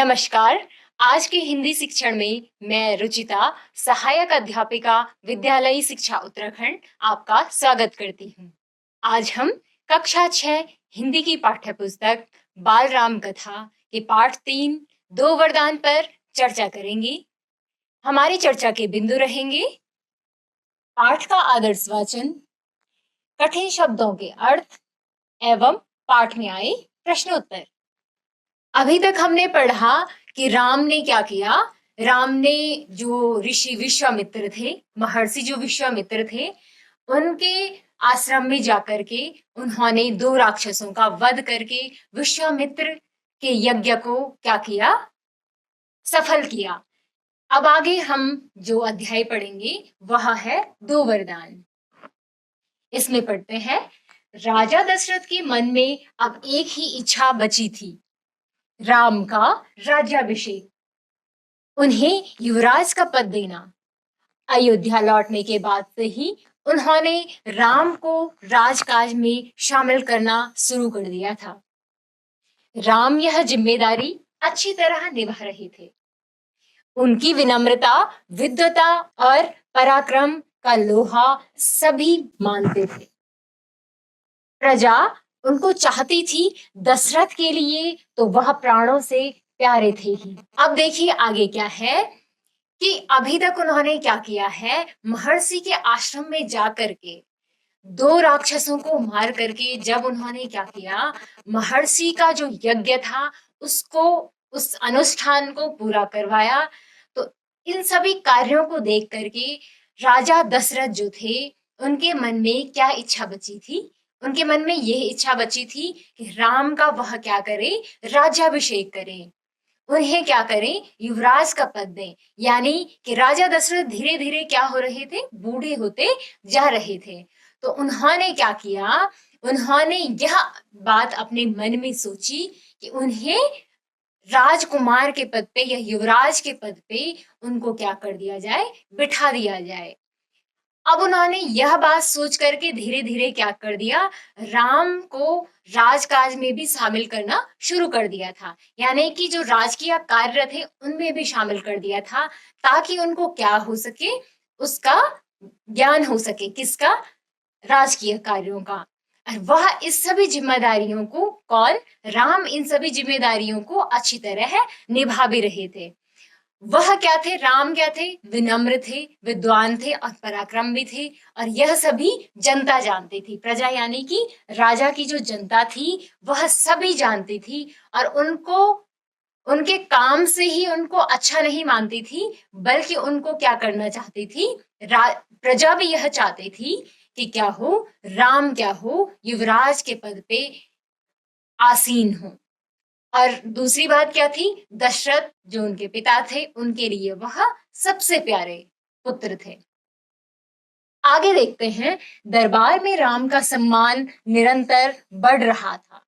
नमस्कार। आज के हिंदी शिक्षण में मैं रुचिता, सहायक अध्यापिका, विद्यालयी शिक्षा उत्तराखंड, आपका स्वागत करती हूँ। आज हम कक्षा 6 हिंदी की पाठ्य पुस्तक बाल राम कथा के पाठ 3 दो वरदान पर चर्चा करेंगे। हमारी चर्चा के बिंदु रहेंगे पाठ का आदर्श वाचन, कठिन शब्दों के अर्थ एवं पाठ में आए प्रश्नोत्तर। अभी तक हमने पढ़ा कि राम ने क्या किया। राम ने जो ऋषि विश्वामित्र थे, महर्षि जो विश्वामित्र थे, उनके आश्रम में जाकर के उन्होंने दो राक्षसों का वध करके विश्वामित्र के यज्ञ को क्या किया, सफल किया। अब आगे हम जो अध्याय पढ़ेंगे वह है दो वरदान। इसमें पढ़ते हैं, राजा दशरथ के मन में अब एक ही इच्छा बची थी, राम का राज्याभिषेक, उन्हें युवराज का पद देना। अयोध्या लौटने के बाद से ही उन्होंने राम को राजकाज में शामिल करना शुरू कर दिया था। राम यह जिम्मेदारी अच्छी तरह निभा रहे थे। उनकी विनम्रता, विद्वता और पराक्रम का लोहा सभी मानते थे। प्रजा उनको चाहती थी, दशरथ के लिए तो वह प्राणों से प्यारे थे ही। अब देखिए आगे क्या है कि अभी तक उन्होंने क्या किया है, महर्षि के आश्रम में जाकर के दो राक्षसों को मार करके जब उन्होंने क्या किया, महर्षि का जो यज्ञ था उसको, उस अनुष्ठान को पूरा करवाया। तो इन सभी कार्यों को देख करके राजा दशरथ जो थे, उनके मन में क्या इच्छा बची थी, उनके मन में यह इच्छा बची थी कि राम का वह क्या करे, राज्याभिषेक करें, उन्हें क्या करें, युवराज का पद दें। यानी कि राजा दशरथ धीरे धीरे क्या हो रहे थे, बूढ़े होते जा रहे थे। तो उन्होंने क्या किया, उन्होंने यह बात अपने मन में सोची कि उन्हें राजकुमार के पद पे या युवराज के पद पे उनको क्या कर दिया जाए, बिठा दिया जाए। अब उन्होंने यह बात सोच करके धीरे धीरे क्या कर दिया, राम को राजकाज में भी शामिल करना शुरू कर दिया था। यानी कि जो राजकीय कार्य थे उनमें भी शामिल कर दिया था, ताकि उनको क्या हो सके, उसका ज्ञान हो सके, किसका, राजकीय कार्यों का। और वह इस सभी जिम्मेदारियों को, कौन, राम इन सभी जिम्मेदारियों को अच्छी तरह निभा भी रहे थे। वह क्या थे, राम क्या थे, विनम्र थे, विद्वान थे और पराक्रम भी थे। और यह सभी जनता जानती थी। प्रजा यानी कि राजा की जो जनता थी वह सभी जानती थी, और उनको, उनके काम से ही उनको अच्छा नहीं मानती थी, बल्कि उनको क्या करना चाहती थी, प्रजा भी यह चाहती थी कि क्या हो, राम क्या हो, युवराज के पद पे आसीन हो। और दूसरी बात क्या थी, दशरथ जो उनके पिता थे, उनके लिए वह सबसे प्यारे पुत्र थे। आगे देखते हैं, दरबार में राम का सम्मान निरंतर बढ़ रहा था।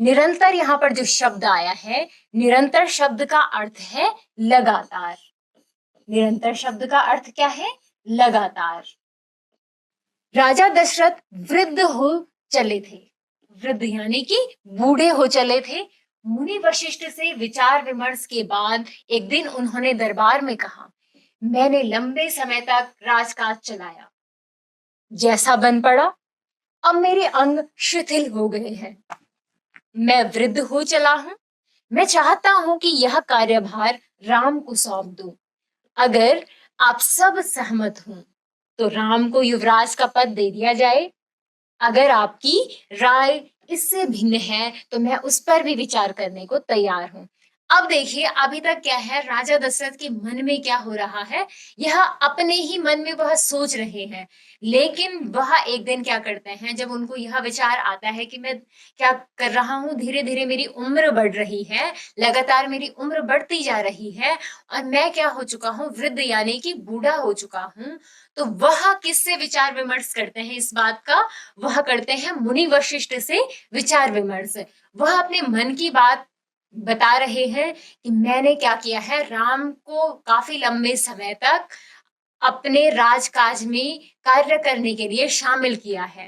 निरंतर यहाँ पर जो शब्द आया है, निरंतर शब्द का अर्थ है लगातार। निरंतर शब्द का अर्थ क्या है, लगातार। राजा दशरथ वृद्ध हो चले थे, वृद्ध यानी कि बूढ़े हो चले थे। मुनि वशिष्ठ से विचार विमर्श के बाद एक दिन उन्होंने दरबार में कहा, मैंने लंबे समय तक राजकाज चलाया, जैसा बन पड़ा, अब मेरे अंग शिथिल हो गए हैं, मैं वृद्ध हो चला हूं, मैं चाहता हूं कि यह कार्यभार राम को सौंप दूं। अगर आप सब सहमत हों तो राम को युवराज का पद दे दिया जाए। अगर आपकी राय इससे भिन्न है तो मैं उस पर भी विचार करने को तैयार हूं। अब देखिए अभी तक क्या है, राजा दशरथ के मन में क्या हो रहा है, यह अपने ही मन में वह सोच रहे हैं। लेकिन वह एक दिन क्या करते हैं, जब उनको यह विचार आता है कि मैं क्या कर रहा हूँ, धीरे धीरे मेरी उम्र बढ़ रही है, लगातार मेरी उम्र बढ़ती जा रही है, और मैं क्या हो चुका हूँ, वृद्ध यानी कि बूढ़ा हो चुका हूँ। तो वह किससे विचार विमर्श करते हैं इस बात का, वह करते हैं मुनि वशिष्ठ से विचार विमर्श। वह अपने मन की बात बता रहे हैं कि मैंने क्या किया है, राम को काफी लंबे समय तक अपने राजकाज में कार्य करने के लिए शामिल किया है।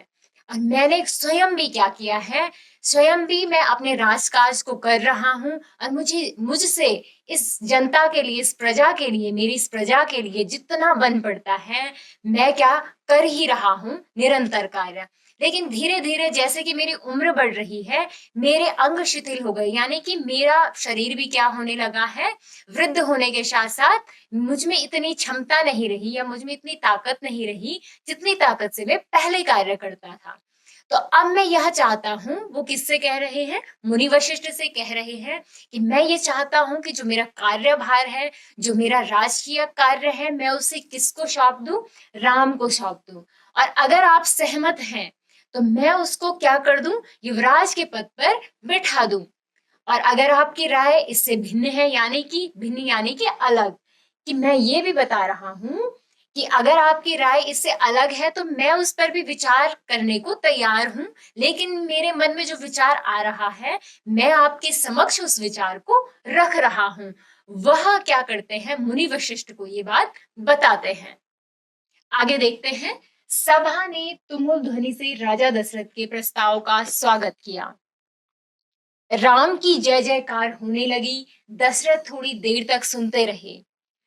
और मैंने स्वयं भी क्या किया है, स्वयं भी मैं अपने राजकाज को कर रहा हूँ और मुझसे इस जनता के लिए, इस प्रजा के लिए, मेरी इस प्रजा के लिए जितना बन पड़ता है मैं क्या कर ही रहा हूँ, निरंतर कार्य। लेकिन धीरे धीरे जैसे कि मेरी उम्र बढ़ रही है, मेरे अंग शिथिल हो गए, यानी कि मेरा शरीर भी क्या होने लगा है, वृद्ध होने के साथ साथ मुझ में इतनी क्षमता नहीं रही या मुझ में इतनी ताकत नहीं रही जितनी ताकत से मैं पहले कार्य करता था। तो अब मैं यह चाहता हूँ, वो किससे कह रहे हैं, मुनि वशिष्ठ से कह रहे हैं कि मैं ये चाहता हूँ कि जो मेरा कार्यभार है, जो मेरा राजकीय कार्य है, मैं उसे किसको सौंप दूं, राम को सौंप दूं। और अगर आप सहमत हैं तो मैं उसको क्या कर दूं, युवराज के पद पर बिठा दूं। और अगर आपकी राय इससे भिन्न है, यानी कि अलग, कि मैं ये भी बता रहा हूं कि अगर आपकी राय इससे अलग है तो मैं उस पर भी विचार करने को तैयार हूं। लेकिन मेरे मन में जो विचार आ रहा है, मैं आपके समक्ष उस विचार को रख रहा हूं। वह क्या करते हैं, मुनि वशिष्ठ को ये बात बताते हैं। आगे देखते हैं। सभा ने तुमुल ध्वनि से राजा दशरथ के प्रस्ताव का स्वागत किया। राम की जय जयकार होने लगी। दशरथ थोड़ी देर तक सुनते रहे।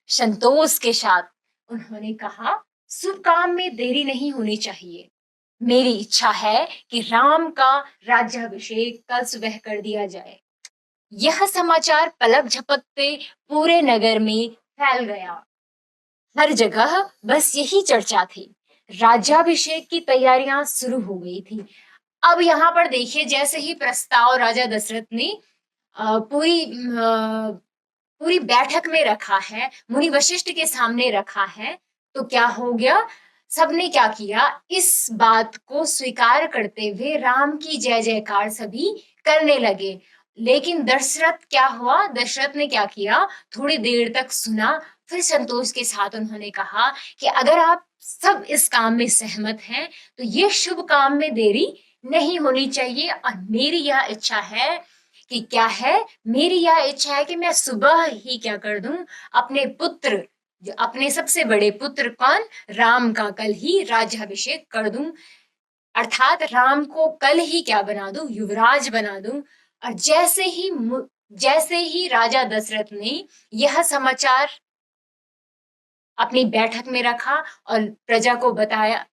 संतोष के साथ उन्होंने कहा, शुभ काम में देरी नहीं होनी चाहिए। मेरी इच्छा है कि राम का राज्याभिषेक कल सुबह कर दिया जाए। यह समाचार पलक झपकते पूरे नगर में फैल गया। हर जगह बस यही चर्चा थी। राज्याभिषेक की तैयारियां शुरू हो गई थी। अब यहाँ पर देखिए, जैसे ही प्रस्ताव राजा दशरथ ने पूरी बैठक में रखा है, मुनि वशिष्ठ के सामने रखा है, तो क्या हो गया, सबने क्या किया, इस बात को स्वीकार करते हुए राम की जय जयकार सभी करने लगे। लेकिन दशरथ क्या हुआ, दशरथ ने क्या किया, थोड़ी देर तक सुना, फिर संतोष के साथ उन्होंने कहा कि अगर आप सब इस काम में सहमत हैं तो ये शुभ काम में देरी नहीं होनी चाहिए। और मेरी यह इच्छा है कि क्या है, मेरी यह इच्छा है कि मैं सुबह ही क्या कर दूं, अपने पुत्र, जो अपने सबसे बड़े पुत्र कौन, राम का कल ही राज्याभिषेक कर दूं। अर्थात राम को कल ही क्या बना दूं, युवराज बना दूं। और जैसे ही राजा दशरथ ने यह समाचार अपनी बैठक में रखा और प्रजा को बताया,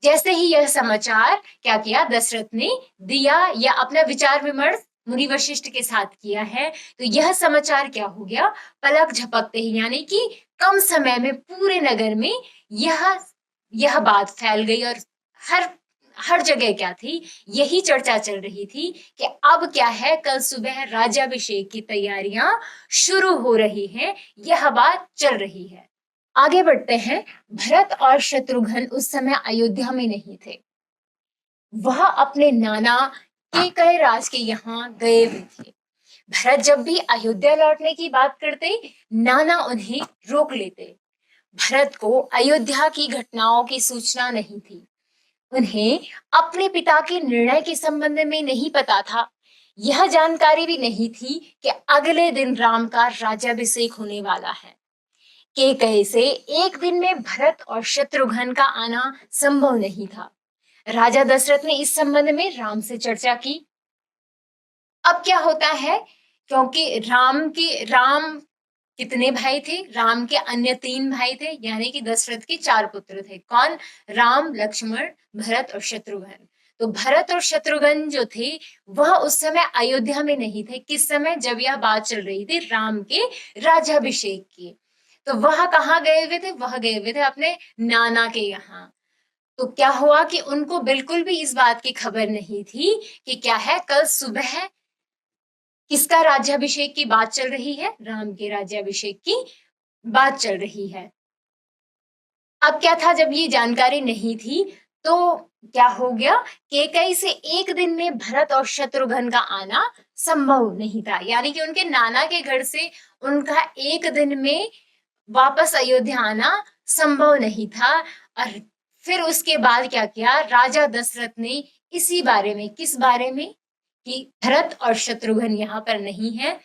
जैसे ही यह समाचार क्या किया, दशरथ ने दिया या अपना विचार विमर्श मुनि वशिष्ठ के साथ किया है, तो यह समाचार क्या हो गया, पलक झपकते ही, यानी कि कम समय में पूरे नगर में यह बात फैल गई। और हर हर जगह क्या थी, यही चर्चा चल रही थी कि अब क्या है, कल सुबह राज्याभिषेक की तैयारियां शुरू हो रही हैं, यह बात चल रही है। आगे बढ़ते हैं। भरत और शत्रुघ्न उस समय अयोध्या में नहीं थे। वह अपने नाना केकयराज के यहाँ गए हुए थे। भरत जब भी अयोध्या लौटने की बात करते, नाना उन्हें रोक लेते। भरत को अयोध्या की घटनाओं की सूचना नहीं थी। उन्हें अपने पिता के निर्णय के संबंध में नहीं पता था। यह जानकारी भी नहीं थी कि अगले दिन राम का राज्याभिषेक होने वाला है। केकई से एक दिन में भरत और शत्रुघ्न का आना संभव नहीं था। राजा दशरथ ने इस संबंध में राम से चर्चा की। अब क्या होता है, क्योंकि राम कितने भाई थे, राम के अन्य 3 भाई थे, यानी कि दशरथ के 4 पुत्र थे। कौन, राम, लक्ष्मण, भरत और शत्रुघ्न। तो भरत और शत्रुघ्न जो थे वह उस समय अयोध्या में नहीं थे। किस समय, जब यह बात चल रही थी राम के राज्याभिषेक की। तो वह कहाँ गए हुए थे, वह गए हुए थे अपने नाना के यहाँ। तो क्या हुआ कि उनको बिल्कुल भी इस बात की खबर नहीं थी कि क्या है, कल सुबह किसका राज्याभिषेक की बात चल रही है, राम के राज्याभिषेक की बात चल रही है। अब क्या था, जब ये जानकारी नहीं थी तो क्या हो गया, केकई से एक दिन में भरत और शत्रुघ्न का आना संभव नहीं था। यानी कि उनके नाना के घर से उनका एक दिन में वापस अयोध्या आना संभव नहीं था। और फिर उसके बाद क्या किया, राजा दशरथ ने इसी बारे में, किस बारे में, कि भरत और शत्रुघ्न यहाँ पर नहीं है,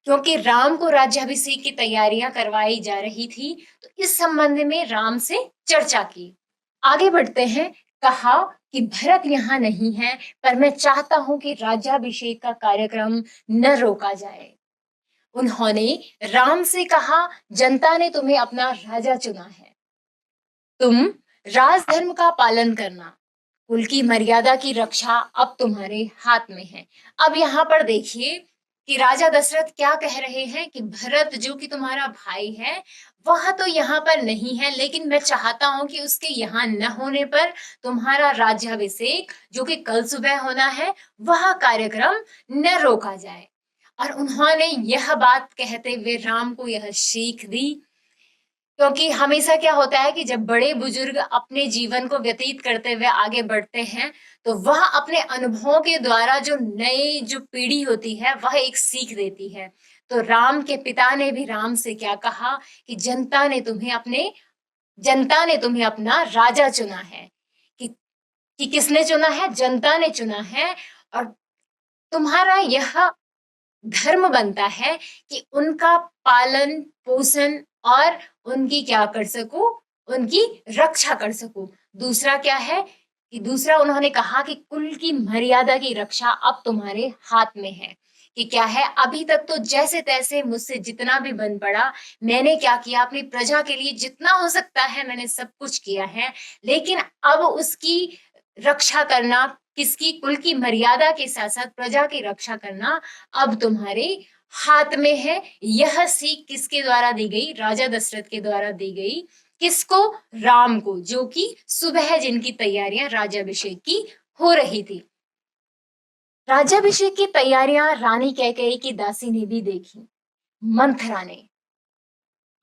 क्योंकि राम को राज्याभिषेक की तैयारियां करवाई जा रही थी, तो इस संबंध में राम से चर्चा की। आगे बढ़ते हैं। कहा, कि भरत यहाँ नहीं है, पर मैं चाहता हूं कि राज्याभिषेक का कार्यक्रम न रोका जाए। उन्होंने राम से कहा, जनता ने तुम्हें अपना राजा चुना है, तुम राजधर्म का पालन करना, कुल की मर्यादा की रक्षा अब तुम्हारे हाथ में है। अब यहाँ पर देखिए कि राजा दशरथ क्या कह रहे हैं कि भरत जो कि तुम्हारा भाई है, वह तो यहाँ पर नहीं है, लेकिन मैं चाहता हूं कि उसके यहाँ न होने पर तुम्हारा राज्याभिषेक जो कि कल सुबह होना है, वह कार्यक्रम न रोका जाए। और उन्होंने यह बात कहते हुए राम को यह सीख दी, क्योंकि हमेशा क्या होता है कि जब बड़े बुजुर्ग अपने जीवन को व्यतीत करते हुए आगे बढ़ते हैं, तो वह अपने अनुभवों के द्वारा जो नई जो पीढ़ी होती है वह एक सीख देती है। तो राम के पिता ने भी राम से क्या कहा कि जनता ने तुम्हें अपना राजा चुना है, कि किसने चुना है? जनता ने चुना है। और तुम्हारा यह धर्म बनता है कि उनका पालन पोषण और उनकी क्या कर सको, उनकी रक्षा कर सको। दूसरा क्या है कि दूसरा उन्होंने कहा कि कुल की मर्यादा की रक्षा अब तुम्हारे हाथ में है। कि क्या है, अभी तक तो जैसे तैसे मुझसे जितना भी बन पड़ा, मैंने क्या किया, अपनी प्रजा के लिए जितना हो सकता है मैंने सब कुछ किया है, लेकिन अब उसकी रक्षा करना, किसकी, कुल की मर्यादा के साथ साथ प्रजा की रक्षा करना अब तुम्हारे हाथ में है। यह सीख किसके द्वारा दी गई? राजा दशरथ के द्वारा दी गई। किसको? राम को, जो कि सुबह जिनकी तैयारियां राज्याभिषेक की हो रही थी। राज्याभिषेक की तैयारियां रानी कैकेयी की दासी ने भी देखी, मंथरा ने।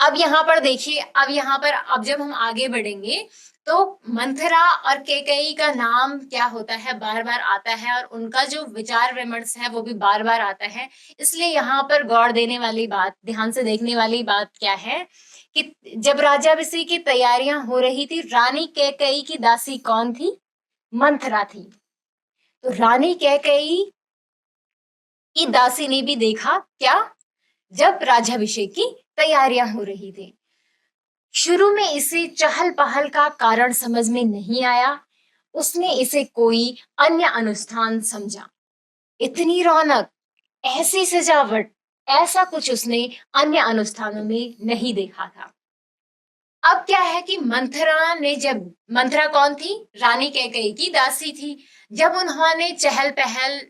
अब यहाँ पर देखिए, अब जब हम आगे बढ़ेंगे तो मंथरा और कैकेयी का नाम क्या होता है, बार बार आता है, और उनका जो विचार विमर्श है वो भी बार बार आता है। इसलिए यहाँ पर गौर देने वाली बात, ध्यान से देखने वाली बात क्या है कि जब राज्याभिषेक की तैयारियां हो रही थी, रानी कैकेयी की दासी कौन थी? मंथरा थी। तो रानी कैकेयी की दासी ने भी देखा क्या, जब राज्याभिषेक की तैयारियां हो रही थी। शुरू में इसे चहल पहल का कारण समझ में नहीं आया, उसने इसे कोई अन्य अनुष्ठान समझा। इतनी रौनक, ऐसी सजावट, ऐसा कुछ उसने अन्य अनुष्ठानों में नहीं देखा था। अब क्या है कि मंथरा कौन थी? रानी कैकेयी की दासी थी। जब उन्होंने चहल पहल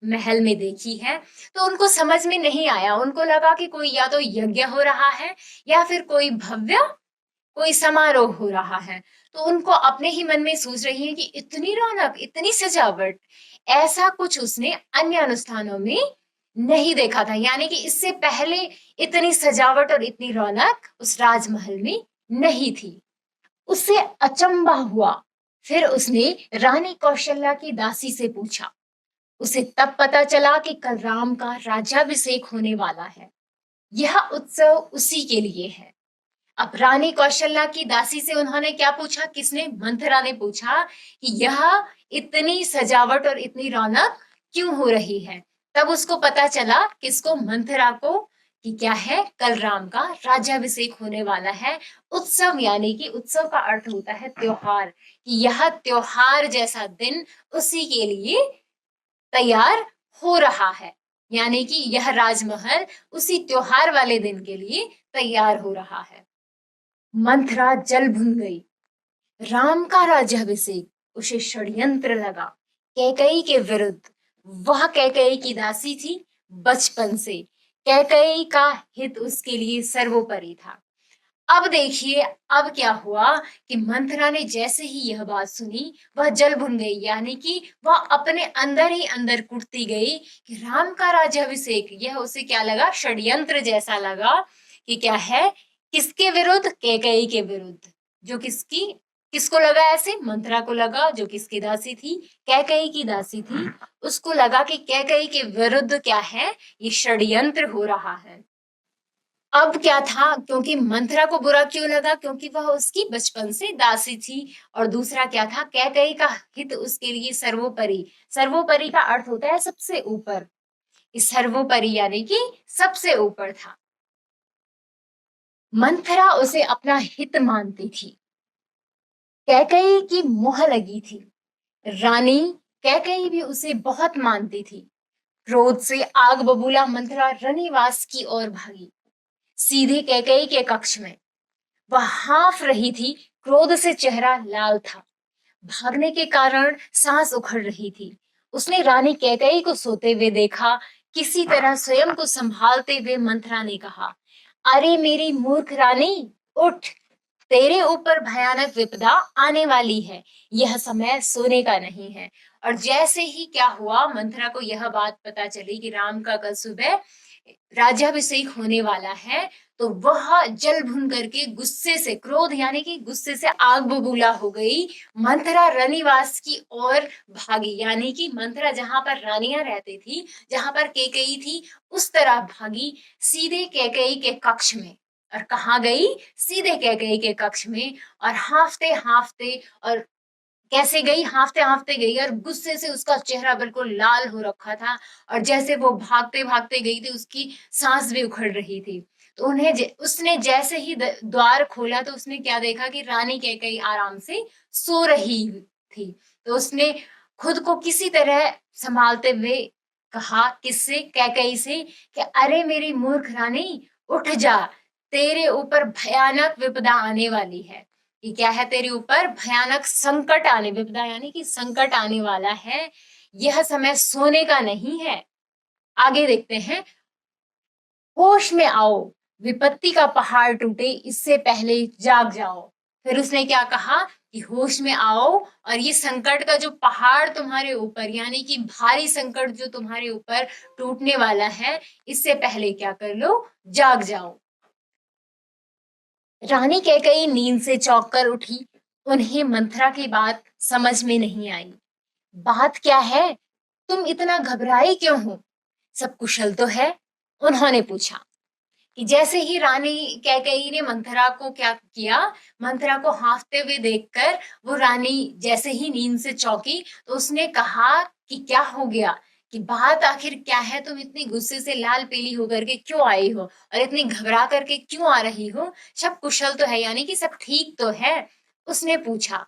महल में देखी है, तो उनको समझ में नहीं आया। उनको लगा कि कोई या तो यज्ञ हो रहा है या फिर कोई समारोह हो रहा है। तो उनको अपने ही मन में सोच रही है कि इतनी रौनक, इतनी सजावट, ऐसा कुछ उसने अन्य अनुष्ठानों में नहीं देखा था। यानी कि इससे पहले इतनी सजावट और इतनी रौनक उस राजमहल में नहीं थी। उससे अचंभा हुआ। फिर उसने रानी कौशल्या की दासी से पूछा। उसे तब पता चला कि कल राम का राज्याभिषेक होने वाला है, यह उत्सव उसी के लिए है। अब रानी कौशल्या की दासी से उन्होंने क्या पूछा? किसने? मंथरा ने पूछा कि यह इतनी सजावट और इतनी रौनक क्यों हो रही है। तब उसको पता चला, किसको? मंथरा को, कि क्या है, कल राम का राज्याभिषेक होने वाला है। उत्सव, यानी कि उत्सव का अर्थ होता है त्योहार, कि यह त्योहार जैसा दिन उसी के लिए तैयार हो रहा है। यानी कि यह राजमहल उसी त्योहार वाले दिन के लिए तैयार हो रहा है। मंथरा जल भुन गई। राम का राज्याभिषेक उसे षड्यंत्र लगा, कैकेयी के विरुद्ध। वह कैकेयी की दासी थी बचपन से। कैकेयी का हित उसके लिए सर्वोपरि था। अब देखिए, अब क्या हुआ कि मंथरा ने जैसे ही यह बात सुनी, वह जल भुन गई। यानी कि वह अपने अंदर ही अंदर कुटती गई कि राम का राज्याभिषेक, यह उसे क्या लगा? षड्यंत्र जैसा लगा। कि क्या है, किसके विरुद्ध? कैकेयी के विरुद्ध। जो किसको लगा ऐसे? मंथरा को लगा, जो किसकी दासी थी? कैकेयी की दासी थी। उसको लगा कि कैकेयी के विरुद्ध क्या है, ये षड्यंत्र हो रहा है। अब क्या था, क्योंकि मंथरा को बुरा क्यों लगा? क्योंकि वह उसकी बचपन से दासी थी। और दूसरा क्या था, कैकेयी का हित उसके लिए सर्वोपरि। सर्वोपरि का अर्थ होता है सबसे ऊपर। इस सर्वोपरि यानी कि सबसे ऊपर था। मंथरा उसे अपना हित मानती थी, कैकेयी की मोह लगी थी। रानी कैकेयी भी उसे बहुत मानती थी। क्रोध से आग बबूला मंथरा रनिवास की ओर भागी, सीधे कैकेयी के कक्ष में। वह हाँफ रही थी, क्रोध से चेहरा लाल था, भागने के कारण सांस उखड़ रही थी। उसने रानी कैकेयी को सोते हुए देखा। किसी तरह स्वयं को संभालते हुए मंथरा ने कहा, अरे मेरी मूर्ख रानी, उठ, तेरे ऊपर भयानक विपदा आने वाली है। यह समय सोने का नहीं है। और जैसे ही क्या हुआ, मंथरा को यह बात पता चली कि राम का कल सुबह राज्याभिषेक होने वाला है, तो वह जल भुन करके गुस्से से, क्रोध यानी कि गुस्से से आग बबूला हो गई। मंथरा रनिवास की ओर भागी, यानी कि मंथरा जहां पर रानियां रहती थी, जहां पर कैकेयी थी, उस तरह भागी सीधे कैकेयी के कक्ष में। और कहाँ गई? सीधे कैकेयी के कक्ष में। और हांफते हांफते, और कैसे गई? हांफते हांफते गई, और गुस्से से उसका चेहरा बिल्कुल लाल हो रखा था। और जैसे वो भागते भागते गई थी, उसकी सांस भी उखड़ रही थी। तो उसने जैसे ही द्वार खोला, तो उसने क्या देखा कि रानी कैकेयी आराम से सो रही थी। तो उसने खुद को किसी तरह संभालते हुए कहा, किससे? कैकेयी से, कि अरे मेरी मूर्ख रानी, उठ जा, तेरे ऊपर भयानक विपदा आने वाली है। कि क्या है? तेरे ऊपर भयानक संकट आने, विपदा यानी कि संकट आने वाला है। यह समय सोने का नहीं है। आगे देखते हैं। होश में आओ, विपत्ति का पहाड़ टूटे इससे पहले जाग जाओ। फिर उसने क्या कहा कि होश में आओ, और ये संकट का जो पहाड़ तुम्हारे ऊपर, यानी कि भारी संकट जो तुम्हारे ऊपर टूटने वाला है, इससे पहले क्या कर लो? जाग जाओ। रानी कैकेयी नींद से चौंक कर उठी। उन्हें मंथरा की बात समझ में नहीं आई। बात क्या है? तुम इतना घबराई क्यों हो? सब कुशल तो है? उन्होंने पूछा। कि जैसे ही रानी कैकेयी ने मंथरा को क्या किया, मंथरा को हांफते हुए देखकर वो रानी जैसे ही नींद से चौंकी, तो उसने कहा कि क्या हो गया, कि बात आखिर क्या है? तुम इतनी गुस्से से लाल पीली होकर के क्यों आई हो, और इतनी घबरा करके क्यों आ रही हो? सब कुशल तो है, यानी कि सब ठीक तो है? उसने पूछा।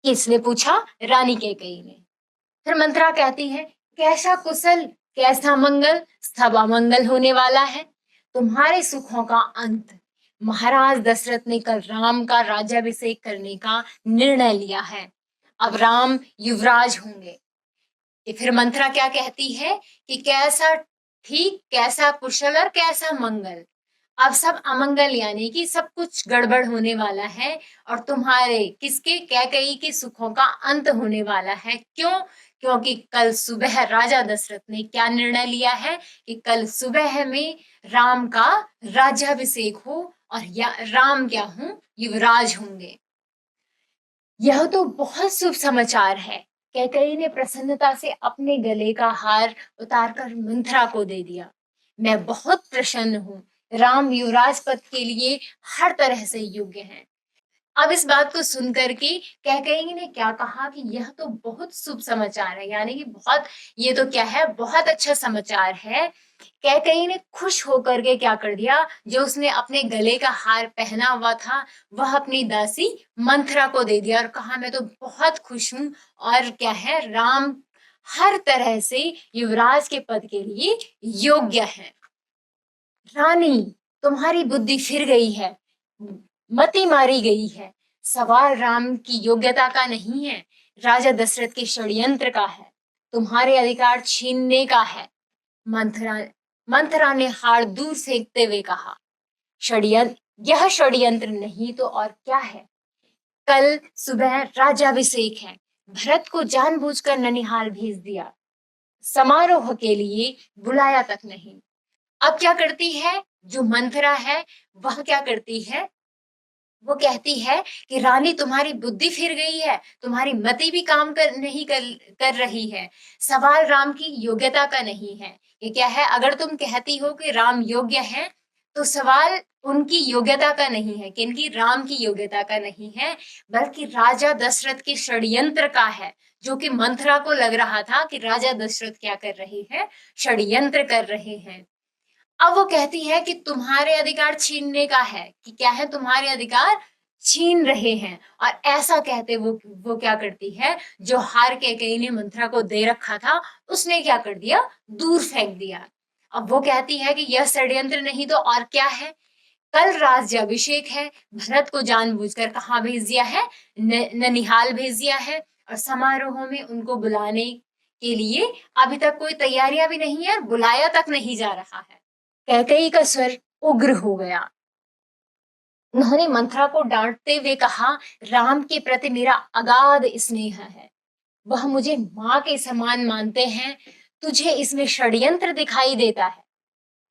किसने पूछा? रानी कैकेयी ने। फिर मंत्रा कहती है, कैसा कुशल, कैसा मंगल, सब अमंगल होने वाला है। तुम्हारे सुखों का अंत। महाराज दशरथ ने कल राम का राज्याभिषेक करने का निर्णय लिया है। अब राम युवराज होंगे। कि फिर मंत्रा क्या कहती है कि कैसा ठीक, कैसा कुशल और कैसा मंगल। अब सब अमंगल, यानी कि सब कुछ गड़बड़ होने वाला है। और तुम्हारे, किसके? कैकेयी के सुखों का अंत होने वाला है। क्यों? क्योंकि कल सुबह राजा दशरथ ने क्या निर्णय लिया है कि कल सुबह में राम का राज्याभिषेक हो, और या राम क्या हूं? युवराज होंगे। यह तो बहुत शुभ समाचार है। कैकेयी ने प्रसन्नता से अपने गले का हार उतारकर मंथरा को दे दिया। मैं बहुत प्रसन्न हूँ। राम युवराज पद के लिए हर तरह से योग्य हैं। अब इस बात को सुनकर के कैकेयी ने क्या कहा कि यह तो बहुत शुभ समाचार है, यानी कि बहुत, ये तो क्या है? बहुत अच्छा समाचार है। कैकेयी ने खुश होकर के क्या कर दिया, जो उसने अपने गले का हार पहना हुआ था, वह अपनी दासी मंथरा को दे दिया, और कहा, मैं तो बहुत खुश हूं, और क्या है, राम हर तरह से युवराज के पद के लिए योग्य है। रानी, तुम्हारी बुद्धि फिर गई है, मति मारी गई है। सवाल राम की योग्यता का नहीं है, राजा दशरथ के षड्यंत्र का है, तुम्हारे अधिकार छीनने का है। मंथरा मंथरा ने हार दूर फेंकते हुए कहा, षड्यंत्र, यह षड्यंत्र नहीं तो और क्या है? कल सुबह राज्याभिषेक है। भरत को जानबूझकर ननिहाल भेज दिया, समारोह के लिए बुलाया तक नहीं। अब क्या करती है जो मंथरा है? वह क्या करती है? वो कहती है कि रानी, तुम्हारी बुद्धि फिर गई है, तुम्हारी मति भी काम नहीं कर रही है। सवाल राम की योग्यता का नहीं है। ये क्या है? अगर तुम कहती हो कि राम योग्य है, तो सवाल उनकी योग्यता का नहीं है, कि इनकी राम की योग्यता का नहीं है, बल्कि राजा दशरथ के षड्यंत्र का है। जो कि मंथरा को लग रहा था कि राजा दशरथ क्या कर रहे हैं? षड्यंत्र कर रहे हैं। अब वो कहती है कि तुम्हारे अधिकार छीनने का है। कि क्या है तुम्हारे अधिकार? छीन रहे हैं। और ऐसा कहते वो क्या करती है, जो हार कैकेयी ने मंथरा को दे रखा था उसने क्या कर दिया, दूर फेंक दिया। अब वो कहती है कि यह षड्यंत्र नहीं तो और क्या है, कल राज्याभिषेक है, भरत को जानबूझकर कहाँ भेज दिया है, ननिहाल भेज दिया है, और समारोह में उनको बुलाने के लिए अभी तक कोई तैयारियां भी नहीं है और बुलाया तक नहीं जा रहा है। कैकेयी का स्वर उग्र हो गया। उन्होंने मंथरा को डांटते हुए कहा, राम के प्रति मेरा अगाध स्नेह है, वह मुझे माँ के समान मानते हैं, तुझे इसमें षड्यंत्र दिखाई देता है।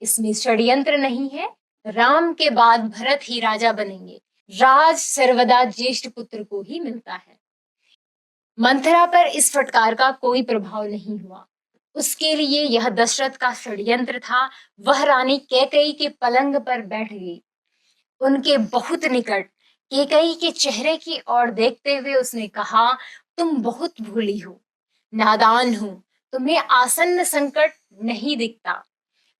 इसमें षड्यंत्र नहीं है, राम के बाद भरत ही राजा बनेंगे, राज सर्वदा ज्येष्ठ पुत्र को ही मिलता है। मंथरा पर इस फटकार का कोई प्रभाव नहीं हुआ। उसके लिए यह दशरथ का षड्यंत्र था। वह रानी कैकेयी के पलंग पर बैठ गई, उनके बहुत निकट कैकेयी के चेहरे की ओर देखते हुए उसने कहा, तुम बहुत भोली हो, नादान हो, तुम्हें आसन्न संकट नहीं दिखता,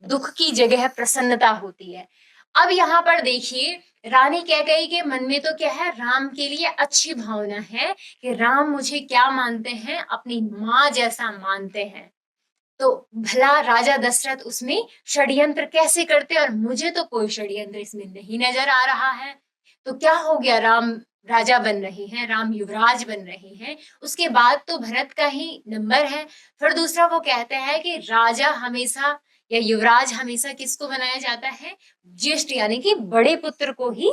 दुख की जगह प्रसन्नता होती है। अब यहाँ पर देखिए, रानी कैकेयी के मन में तो क्या है, राम के लिए अच्छी भावना है कि राम मुझे क्या मानते हैं, अपनी माँ जैसा मानते हैं। तो भला राजा दशरथ उसमें षड्यंत्र कैसे करते, और मुझे तो कोई षड्यंत्र इसमें नहीं नजर आ रहा है। तो क्या हो गया, राम राजा बन रहे हैं, राम युवराज बन रहे हैं, उसके बाद तो भरत का ही नंबर है। फिर दूसरा वो कहते हैं कि राजा हमेशा या युवराज हमेशा किसको बनाया जाता है, ज्येष्ठ यानी कि बड़े पुत्र को ही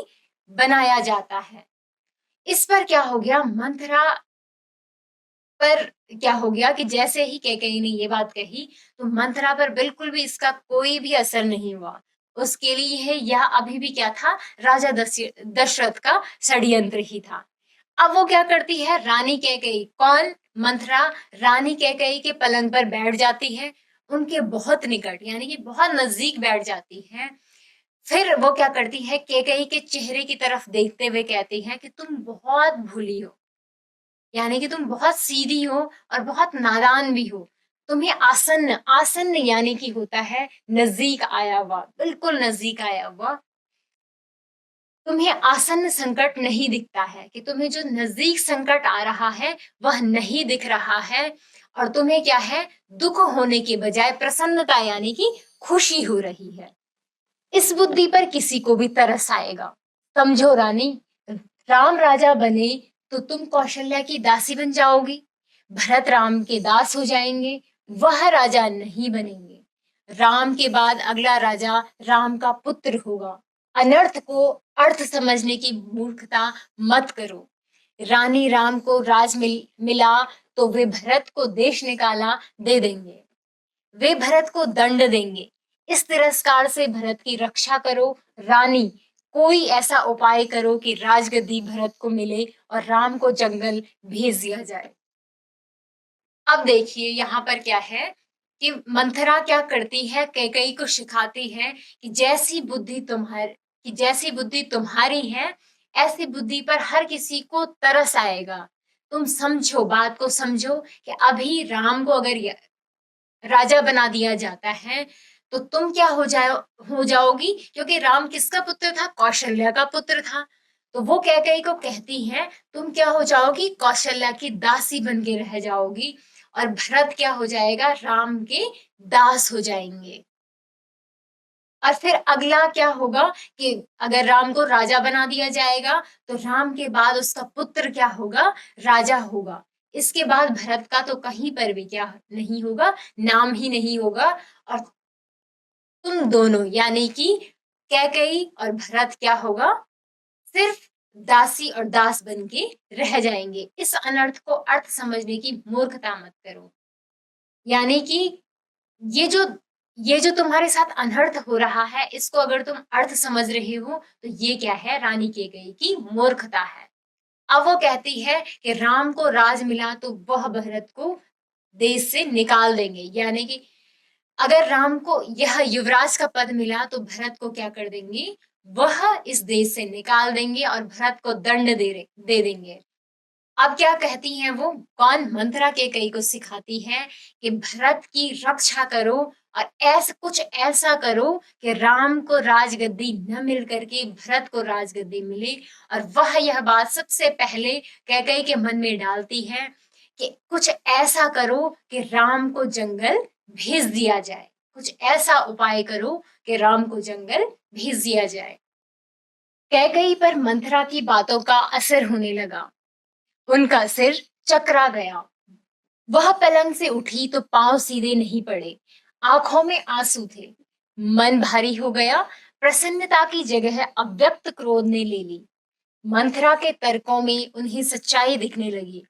बनाया जाता है। इस पर क्या हो गया, मंथरा पर क्या हो गया कि जैसे ही कैकेयी ने ये बात कही तो मंथरा पर बिल्कुल भी इसका कोई भी असर नहीं हुआ। उसके लिए यह अभी भी क्या था, राजा दशरथ का षड्यंत्र ही था। अब वो क्या करती है, रानी कैकेयी, कौन, मंथरा, रानी कैकेयी के पलंग पर बैठ जाती है, उनके बहुत निकट यानी कि बहुत नजदीक बैठ जाती है। फिर वो क्या करती है, कैकेयी के चेहरे की तरफ देखते हुए कहती है कि तुम बहुत भूली हो, यानी कि तुम बहुत सीधी हो और बहुत नादान भी हो। तुम्हें आसन्न, आसन्न यानी कि होता है नजदीक आया हुआ, बिल्कुल नजदीक आया हुआ, तुम्हें आसन्न संकट नहीं दिखता है, कि तुम्हें जो नजदीक संकट आ रहा है वह नहीं दिख रहा है, और तुम्हें क्या है, दुख होने के बजाय प्रसन्नता यानी कि खुशी हो रही है। इस बुद्धि पर किसी को भी तरस आएगा। समझो रानी, राम राजा बने तो तुम कौशल्या की दासी बन जाओगी, भरत राम के दास हो जाएंगे, वह राजा नहीं बनेंगे। राम के बाद अगला राजा राम का पुत्र होगा। अनर्थ को अर्थ समझने की मूर्खता मत करो। रानी राम को मिला तो वे भरत को देश निकाला दे देंगे, वे भरत को दंड देंगे। इस तिरस्कार से भरत की रक्षा करो। रानी, कोई ऐसा उपाय करो कि राजगद्दी भरत को मिले और राम को जंगल भेज दिया जाए। अब देखिए यहाँ पर क्या है कि मंथरा क्या करती है, कैकेयी को सिखाती है कि जैसी बुद्धि तुम्हारी है, ऐसी बुद्धि पर हर किसी को तरस आएगा। तुम समझो, बात को समझो कि अभी राम को अगर राजा बना दिया जाता है तो तुम क्या हो जाओगी, क्योंकि राम किसका पुत्र था, कौशल्या का पुत्र था। तो वो कैकेयी को कहती है, तुम क्या हो जाओगी, कौशल्या की दासी बन के रह जाओगी, और भरत क्या हो जाएगा, राम के दास हो जाएंगे। और फिर अगला क्या होगा कि अगर राम को राजा बना दिया जाएगा तो राम के बाद उसका पुत्र क्या होगा, राजा होगा। इसके बाद भरत का तो कहीं पर भी क्या नहीं होगा, नाम ही नहीं होगा, और तुम दोनों यानी कि कैकेयी और भरत क्या होगा, सिर्फ दासी और दास बन के रह जाएंगे। इस अनर्थ को अर्थ समझने की मूर्खता मत करो। यानी कि ये जो ये जो तुम्हारे साथ अनर्थ हो रहा है, इसको अगर तुम अर्थ समझ रहे हो तो ये क्या है, रानी कैकेयी की मूर्खता है। अब वो कहती है कि राम को राज मिला तो वह भरत को देश से निकाल देंगे, यानी कि अगर राम को यह युवराज का पद मिला तो भरत को क्या कर देंगे, वह इस देश से निकाल देंगे और भरत को दंड दे देंगे। अब क्या कहती हैं वो, कौन, मंथरा कैकेयी को सिखाती है कि भरत की रक्षा करो, और कुछ ऐसा करो कि राम को राजगद्दी न मिल करके भरत को राजगद्दी मिले। और वह यह बात सबसे पहले कैकेयी के मन में डालती है कि कुछ ऐसा करो कि राम को जंगल भेज दिया जाए, कुछ ऐसा उपाय करो कि राम को जंगल भेज दिया जाए। कैकेयी पर मंथरा की बातों का असर होने लगा, उनका सिर चकरा गया। वह पलंग से उठी तो पांव सीधे नहीं पड़े, आंखों में आंसू थे, मन भारी हो गया। प्रसन्नता की जगह अव्यक्त क्रोध ने ले ली। मंथरा के तर्कों में उन्हें सच्चाई दिखने लगी।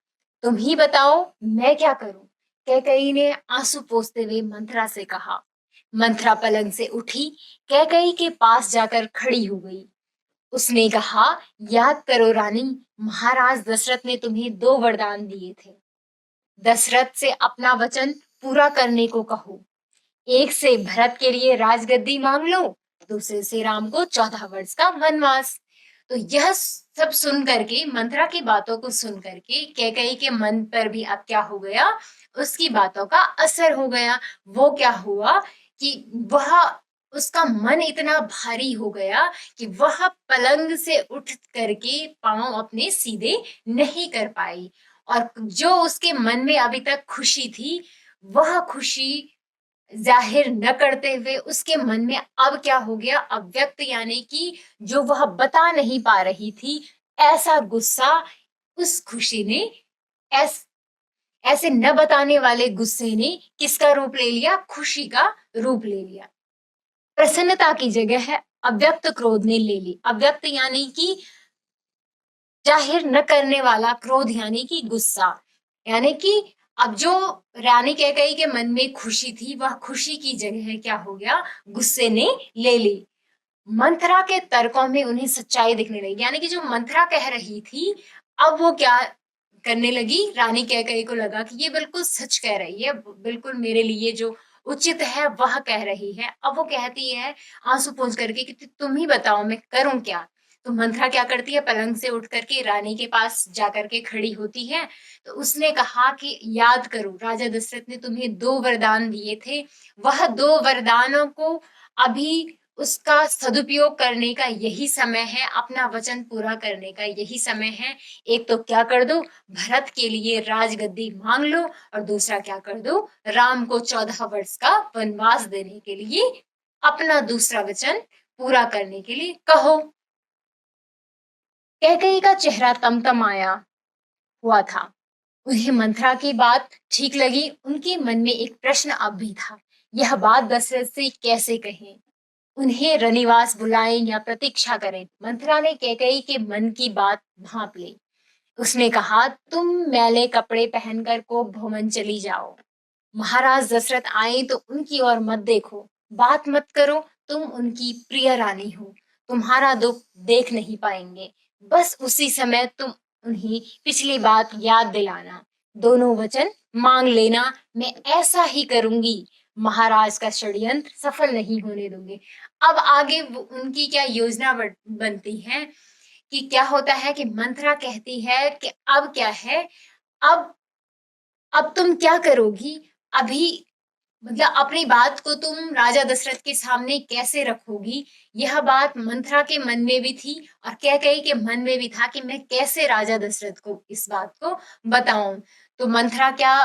तुम ही बताओ मैं क्या करूं? कैकेयी ने आंसू पोंछते हुए मंथरा से कहा। मंथरा पलंग से उठी, कैकेयी के पास जाकर खड़ी हो गई। उसने कहा, याद करो रानी, महाराज दशरथ ने तुम्हें 2 वरदान दिए थे। दशरथ से अपना वचन पूरा करने को कहो। एक से भरत के लिए राजगद्दी मांग लो, दूसरे से राम को 14 वर्ष का वनवास। तो यह सब सुन करके, मंथरा की बातों को सुन करके कैकेयी के मन पर भी अब क्या हो गया, उसकी बातों का असर हो गया। वो क्या हुआ कि वह, उसका मन इतना भारी हो गया कि वह पलंग से उठ करके पांव अपने सीधे नहीं कर पाई। और जो उसके मन में अभी तक खुशी थी, वह खुशी जाहिर न करते हुए उसके मन में अब क्या हो गया, अव्यक्त, यानी कि जो वह बता नहीं पा रही थी, ऐसा गुस्सा उस खुशी ने, ऐस, ऐसे न बताने वाले गुस्से ने किसका रूप ले लिया? खुशी का रूप ले लिया। प्रसन्नता की जगह अव्यक्त क्रोध ने ले ली। अव्यक्त यानी कि जाहिर न करने वाला क्रोध, यानी कि गुस्सा। यानी कि अब जो रानी कैकेयी के मन में खुशी थी, वह खुशी की जगह क्या हो गया, गुस्से ने ले ली। मंथरा के तर्कों में उन्हें सच्चाई दिखने लगी, यानी कि जो मंथरा कह रही थी, अब वो क्या करने लगी, रानी कैकेयी को लगा कि ये बिल्कुल सच कह रही है, बिल्कुल मेरे लिए जो उचित है वह कह रही है। अब वो कहती है आंसू पोंछ करके कि तुम ही बताओ मैं करूं क्या। तो मंथरा क्या करती है, पलंग से उठ करके रानी के पास जाकर के खड़ी होती है। तो उसने कहा कि याद करो, राजा दशरथ ने तुम्हें 2 वरदान दिए थे, वह 2 वरदानों को अभी उसका सदुपयोग करने का यही समय है, अपना वचन पूरा करने का यही समय है। एक तो क्या कर दो, भरत के लिए राजगद्दी मांग लो, और दूसरा क्या कर दो, राम को 14 वर्ष का वनवास देने के लिए अपना दूसरा वचन पूरा करने के लिए कहो। कैकेयी का चेहरा तमतमाया हुआ था। उन्हें मंथरा की बात ठीक लगी। उनके मन में एक प्रश्न अब भी था, यह बात दशरथ से कैसे कहें, उन्हें रनिवास बुलाएं या प्रतीक्षा करें। मंथरा ने कैकेयी के मन की बात भांप ली। उसने कहा, तुम मैले कपड़े पहनकर को भवन चली जाओ। महाराज दशरथ आए तो उनकी ओर मत देखो, बात मत करो। तुम उनकी प्रिय रानी हो, तुम्हारा दुख देख नहीं पाएंगे। बस उसी समय तुम उन्हें पिछली बात याद दिलाना, दोनों वचन मांग लेना। मैं ऐसा ही करूंगी, महाराज का षड्यंत्र सफल नहीं होने दूंगी। अब आगे उनकी क्या योजना बनती है कि क्या होता है कि मंथरा कहती है कि अब क्या है, अब अब तुम क्या करोगी, अभी मतलब अपनी बात को तुम राजा दशरथ के सामने कैसे रखोगी। यह बात मंथरा के मन में भी थी और कैकेयी के मन में भी था कि मैं कैसे राजा दशरथ को इस बात को बताऊं। तो मंथरा क्या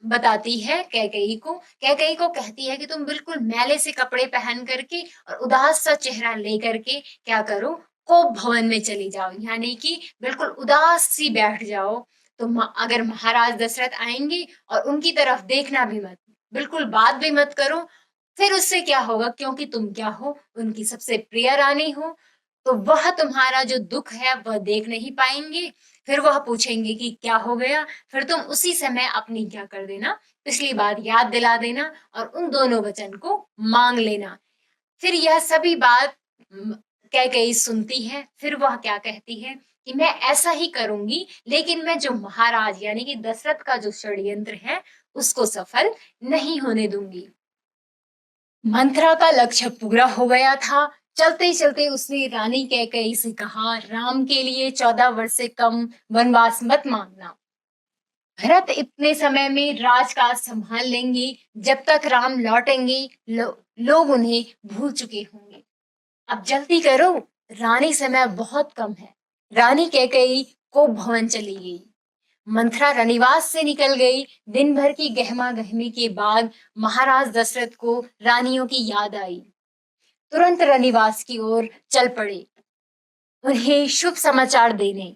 बताती है कैकेयी को, कैकेयी को कहती है कि तुम बिल्कुल मैले से कपड़े पहन करके और उदास सा चेहरा लेकर के क्या करो, कोप भवन में चली जाओ, यानी कि बिल्कुल उदास सी बैठ जाओ। तो अगर महाराज दशरथ आएंगे और उनकी तरफ देखना भी मत, बिल्कुल बात भी मत करो। फिर उससे क्या होगा, क्योंकि तुम क्या हो, उनकी सबसे प्रिय रानी हो, तो वह तुम्हारा जो दुख है वह देख नहीं पाएंगे। फिर वह पूछेंगे कि क्या हो गया, फिर तुम उसी समय अपनी क्या कर देना, पिछली बात याद दिला देना और उन दोनों वचन को मांग लेना। फिर यह सभी बात कैकेयी सुनती है। फिर वह क्या कहती है कि मैं ऐसा ही करूंगी, लेकिन मैं जो महाराज यानी कि दशरथ का जो षड्यंत्र है उसको सफल नहीं होने दूंगी। मंथरा का लक्ष्य पूरा हो गया था। चलते चलते उसने रानी कैकेयी से कहा, राम के लिए 14 वर्ष से कम वनवास मत मांगना। भरत इतने समय में राजकाज संभाल लेंगे, जब तक राम लौटेंगे लोग उन्हें भूल चुके होंगे। अब जल्दी करो, रानी समय बहुत कम है। रानी कैकेयी को भवन चली गई। मंथरा रनिवास से निकल गई। दिन भर की गहमा गहमी के बाद महाराज दशरथ को रानियों की याद आई। तुरंत रनिवास की ओर चल पड़े, उन्हें शुभ समाचार देने।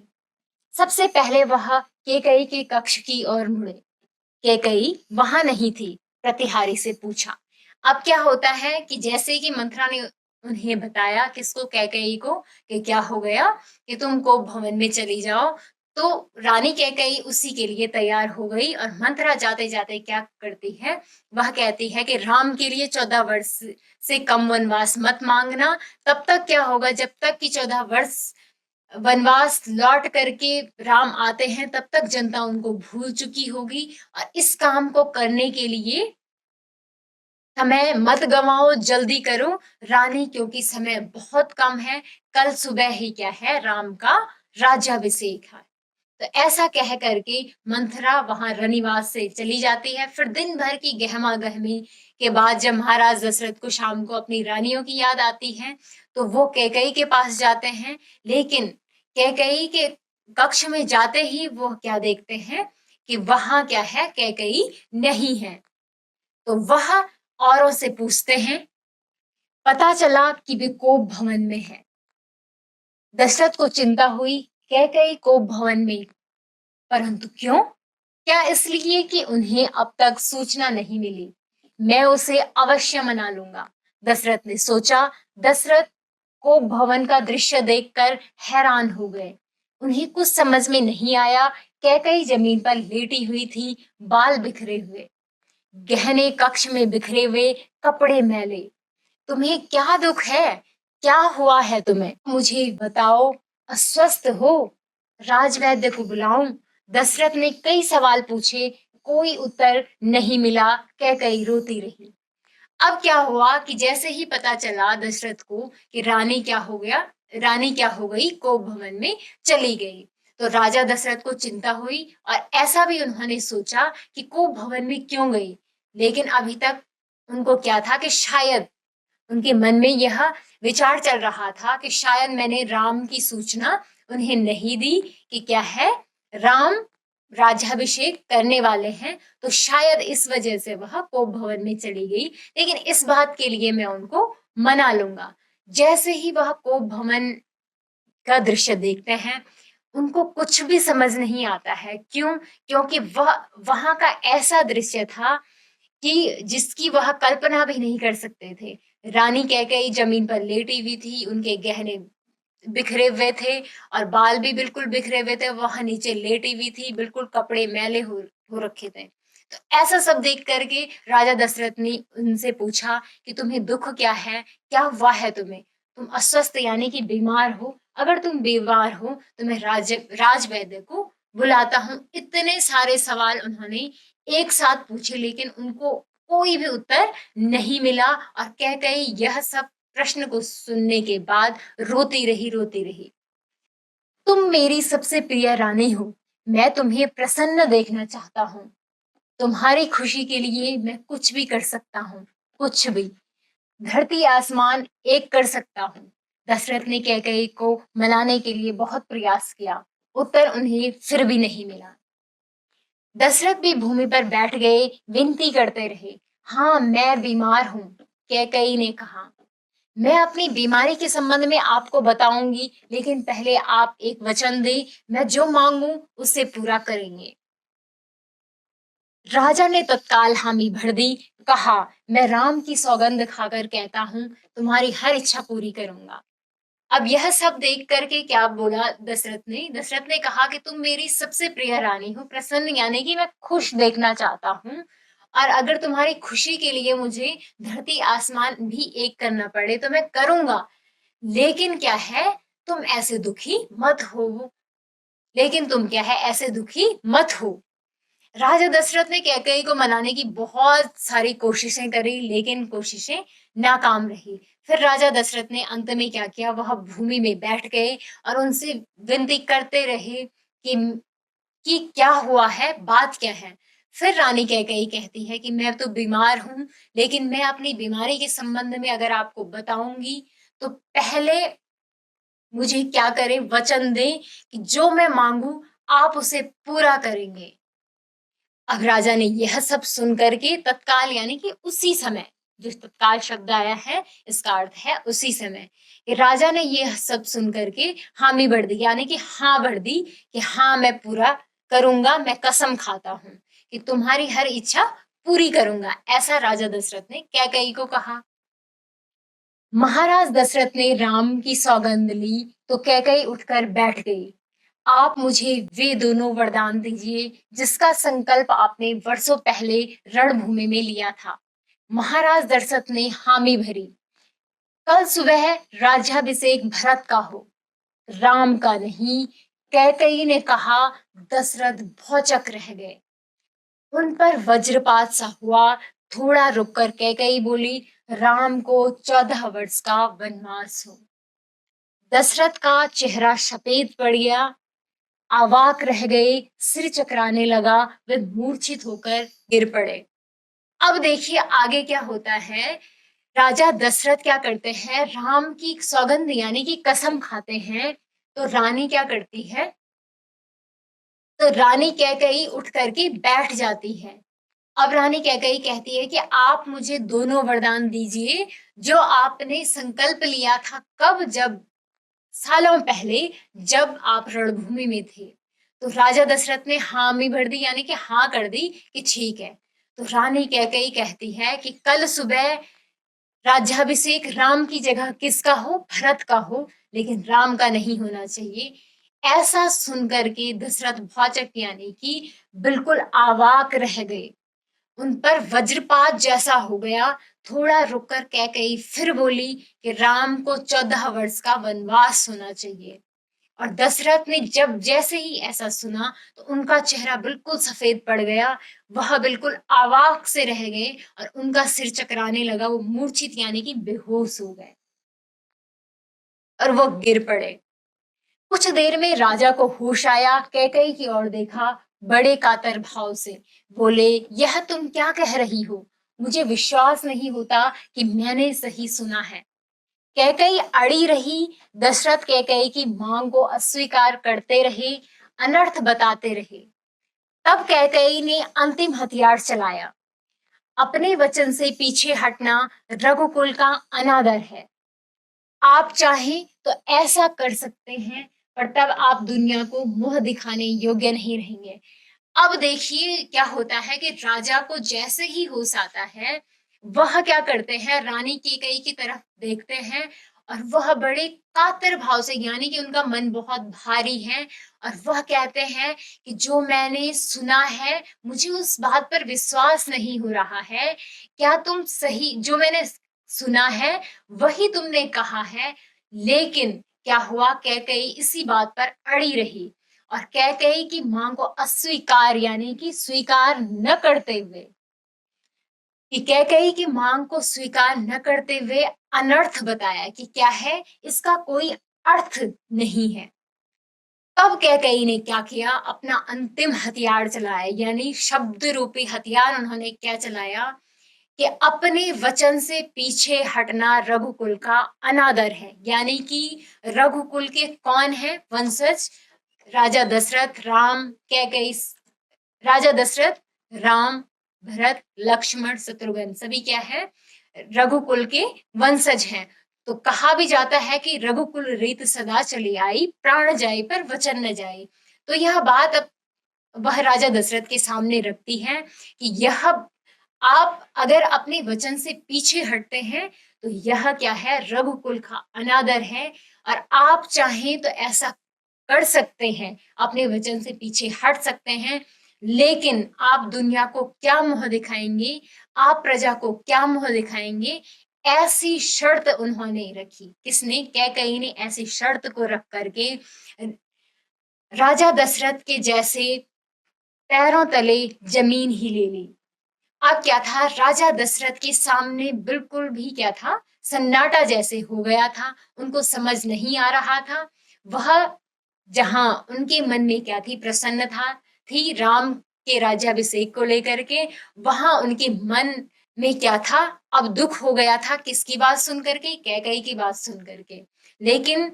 सबसे पहले वह कैकेयी के कक्ष की ओर मुड़े। कैकेयी वहां नहीं थी। प्रतिहारी से पूछा। अब क्या होता है कि जैसे कि मंथरा ने उन्हें बताया, किसको, कैकेयी को, कि क्या हो गया, कि तुम को भवन में चली जाओ, तो रानी कैकेयी उसी के लिए तैयार हो गई। और मंथरा जाते जाते क्या करती है, वह कहती है कि राम के लिए 14 वर्ष से कम वनवास मत मांगना। तब तक क्या होगा, जब तक कि 14 वर्ष वनवास लौट करके राम आते हैं, तब तक जनता उनको भूल चुकी होगी। और इस काम को करने के लिए समय मत गवाओ, जल्दी करो रानी, क्योंकि समय बहुत कम है। कल सुबह ही क्या है, राम का राज्याभिषेक है। तो ऐसा कह करके मंथरा वहां रनिवास से चली जाती है। फिर दिन भर की गहमा गहमी के बाद जब महाराज दशरथ को शाम को अपनी रानियों की याद आती है, तो वो कैकेयी के पास जाते हैं। लेकिन कैकेयी के कक्ष में जाते ही वो क्या देखते हैं कि वहां क्या है, कैकेयी नहीं है। तो वह औरों से पूछते हैं। पता चला कि वे कोप भवन में है। दशरथ को चिंता हुई, कैकेयी कोप भवन में, परंतु क्यों? क्या इसलिए कि उन्हें अब तक सूचना नहीं मिली? मैं उसे अवश्य मना लूंगा, दशरथ ने सोचा। दशरथ को भवन का दृश्य देखकर हैरान हो गए। उन्हें कुछ समझ में नहीं आया। कैकेयी जमीन पर लेटी हुई थी, बाल बिखरे हुए, गहने कक्ष में बिखरे हुए, कपड़े मैले। तुम्हें क्या दुख है? क्या हुआ है तुम्हें? मुझे बताओ, अस्वस्थ हो? राजवैद्य को बुलाऊं? दशरथ ने कई सवाल पूछे, कोई उत्तर नहीं मिला। कैकेयी रोती रही। अब क्या हुआ कि जैसे ही पता चला दशरथ को कि रानी क्या हो गया, रानी क्या हो गई, कोप भवन में चली गई, तो राजा दशरथ को चिंता हुई। और ऐसा भी उन्होंने सोचा कि कोप भवन में क्यों गई। लेकिन अभी तक उनको क्या था कि शायद, उनके मन में यह विचार चल रहा था कि शायद मैंने राम की सूचना उन्हें नहीं दी कि क्या है, राम राज्याभिषेक करने वाले हैं, तो शायद इस वजह से वह कोप भवन में चली गई। लेकिन इस बात के लिए मैं उनको मना लूंगा। जैसे ही वह कोप भवन का दृश्य देखते हैं, उनको कुछ भी समझ नहीं आता है। क्यों? क्योंकि वह वहां का ऐसा दृश्य था कि जिसकी वह कल्पना भी नहीं कर सकते थे। रानी कैकेयी जमीन पर लेटी हुई थी, उनके गहने बिखरे हुए थे और बाल भी बिल्कुल बिखरे हुए थे। वह नीचे लेटी हुई थी, बिल्कुल कपड़े मैले हो रखे थे। तो ऐसा सब देख करके राजा दशरथ ने उनसे पूछा कि तुम्हें दुख क्या है, क्या हुआ है तुम्हें? तुम अस्वस्थ यानी कि बीमार हो? अगर तुम बीमार हो तो मैं राजवैद्य को बुलाता हूँ। इतने सारे सवाल उन्होंने एक साथ पूछे, लेकिन उनको कोई भी उत्तर नहीं मिला। और कैकेयी यह सब प्रश्न को सुनने के बाद रोती रही, रोती रही। तुम मेरी सबसे प्रिय रानी हो, मैं तुम्हें प्रसन्न देखना चाहता हूँ। तुम्हारी खुशी के लिए मैं कुछ भी कर सकता हूँ, कुछ भी, धरती आसमान एक कर सकता हूँ। दशरथ ने कैकेयी को मनाने के लिए बहुत प्रयास किया, उत्तर उन्हें फिर भी नहीं मिला। दशरथ भी भूमि पर बैठ गए, विनती करते रहे। हाँ, मैं बीमार हूँ, कैकेयी ने कहा। मैं अपनी बीमारी के संबंध में आपको बताऊंगी, लेकिन पहले आप एक वचन दें, मैं जो मांगू उसे पूरा करेंगे। राजा ने तत्काल हामी भर दी। कहा, मैं राम की सौगंध खाकर कहता हूँ, तुम्हारी हर इच्छा पूरी करूंगा। अब यह सब देख करके क्या बोला दशरथ ने कहा कि तुम मेरी सबसे प्रिय रानी हो, प्रसन्न यानी कि मैं खुश देखना चाहता हूँ। और अगर तुम्हारी खुशी के लिए मुझे धरती आसमान भी एक करना पड़े तो मैं करूंगा। लेकिन क्या है, तुम ऐसे दुखी मत हो। लेकिन तुम क्या है, ऐसे दुखी मत हो। राजा दशरथ ने कैकेयी को मनाने की बहुत सारी कोशिशें करी, लेकिन कोशिशें नाकाम रही। फिर राजा दशरथ ने अंत में क्या किया, वह भूमि में बैठ गए और उनसे विनती करते रहे कि कि क्या हुआ है, बात क्या है। फिर रानी कैकेयी कहती है कि मैं तो बीमार हूँ, लेकिन मैं अपनी बीमारी के संबंध में अगर आपको बताऊंगी तो पहले मुझे क्या करें, वचन दें कि जो मैं मांगू आप उसे पूरा करेंगे। अब राजा ने यह सब सुन करके तत्काल यानी कि उसी समय, जो तत्काल शब्द आया है इसका अर्थ है उसी समय, कि राजा ने यह सब सुन करके हामी भर दी, यानी कि हाँ भर दी कि हाँ मैं पूरा करूंगा, मैं कसम खाता हूं कि तुम्हारी हर इच्छा पूरी करूंगा। ऐसा राजा दशरथ ने कैकेयी को कहा। महाराज दशरथ ने राम की सौगंध ली तो कैकेयी उठकर बैठ गई। आप मुझे वे दोनों वरदान दीजिए जिसका संकल्प आपने वर्षों पहले रणभूमि में लिया था। महाराज दशरथ ने हामी भरी। कल सुबह राज्याभिषेक भरत का हो, राम का नहीं। कैकेयी ने कहा। दशरथ भौचक रह गए। उन पर वज्रपात सा हुआ। थोड़ा रुककर कैकेयी बोली, राम को 14 वर्ष का वनवास हो। दशरथ का चेहरा सफेद पड़ गया, अवाक रह गए, सिर चकराने लगा, वे मूर्छित होकर गिर पड़े। अब देखिए आगे क्या होता है। राजा दशरथ क्या करते हैं, राम की सौगंध यानी कि कसम खाते हैं। तो रानी क्या करती है, तो रानी कैकेयी उठ करके बैठ जाती है। अब रानी कैकेयी कहती है कि आप मुझे दोनों वरदान दीजिए जो आपने संकल्प लिया था, कब, जब सालों पहले, जब आप रणभूमि में थे। तो राजा दशरथ ने हामी भर दी, यानी कि हाँ कर दी कि ठीक है। तो रानी कैकेयी कहती है कि कल सुबह राज्याभिषेक राम की जगह किसका हो, भरत का हो, लेकिन राम का नहीं होना चाहिए। ऐसा सुनकर के दशरथ भौचक यानी कि बिल्कुल आवाक रह गए, उन पर वज्रपात जैसा हो गया। थोड़ा रुककर कैकेयी फिर बोली कि राम को 14 वर्ष का वनवास होना चाहिए। और दशरथ ने जब जैसे ही ऐसा सुना तो उनका चेहरा बिल्कुल सफेद पड़ गया, वह बिल्कुल आवाक से रह गए और उनका सिर चकराने लगा, वो मूर्छित यानी कि बेहोश हो गए और वो गिर पड़े। कुछ देर में राजा को होश आया, कैकेयी की ओर देखा, बड़े कातर भाव से बोले, यह तुम क्या कह रही हो, मुझे विश्वास नहीं होता कि मैंने सही सुना है। कैकेयी अड़ी रही। दशरथ कैकेयी की मांग को अस्वीकार करते रहे, अनर्थ बताते रहे। तब कैकेयी ने अंतिम हथियार चलाया। अपने वचन से पीछे हटना रघुकुल का अनादर है। आप चाहें तो ऐसा कर सकते हैं, पर तब आप दुनिया को मुंह दिखाने योग्य नहीं रहेंगे। अब देखिए क्या होता है कि राजा को जैसे ही होश आता है, वह क्या करते हैं, रानी कैकेयी की तरफ देखते हैं और वह बड़े कातर भाव से, यानी कि उनका मन बहुत भारी है, और वह कहते हैं कि जो मैंने सुना है मुझे उस बात पर विश्वास नहीं हो रहा है। क्या तुम सही, जो मैंने सुना है वही तुमने कहा है। लेकिन क्या हुआ, कैकेयी इसी बात पर अड़ी रही और कैकेयी की मांग को अस्वीकार यानी कि स्वीकार न करते हुए, कि कैकेयी की मांग को स्वीकार न करते हुए अनर्थ बताया कि क्या है, इसका कोई अर्थ नहीं है। तब कैकेयी ने क्या किया, अपना अंतिम हथियार चलाया, यानी शब्द रूपी हथियार उन्होंने क्या चलाया कि अपने वचन से पीछे हटना रघुकुल का अनादर है। यानी कि रघुकुल के कौन है वंशज, राजा दशरथ, राम, कैकेयी, राजा दशरथ, राम, भरत, लक्ष्मण, शत्रुघ्न, सभी क्या है, रघुकुल के वंशज हैं। तो कहा भी जाता है कि रघुकुल रीत सदा चली आई, प्राण जाए पर वचन न जाए। तो यह बात अब वह राजा दशरथ के सामने रखती है कि यह, आप अगर अपने वचन से पीछे हटते हैं तो यह क्या है, रघुकुल का अनादर है। और आप चाहें तो ऐसा कर सकते हैं, अपने वचन से पीछे हट सकते हैं, लेकिन आप दुनिया को क्या मुंह दिखाएंगे, आप प्रजा को क्या मुंह दिखाएंगे। ऐसी शर्त उन्होंने रखी। किसने, कैकेयी ने ऐसी शर्त को रख करके राजा दशरथ के जैसे पैरों तले जमीन ही ले ली। अब क्या था, राजा दशरथ के सामने बिल्कुल भी क्या था, सन्नाटा जैसे हो गया था। उनको समझ नहीं आ रहा था, वह जहां उनके मन में क्या थी, प्रसन्न था, थी राम के राज्याभिषेक को लेकर के। वहां उनके मन में क्या था, अब दुख हो गया था, किसकी बात सुन करके, कैकेयी की बात सुन करके। लेकिन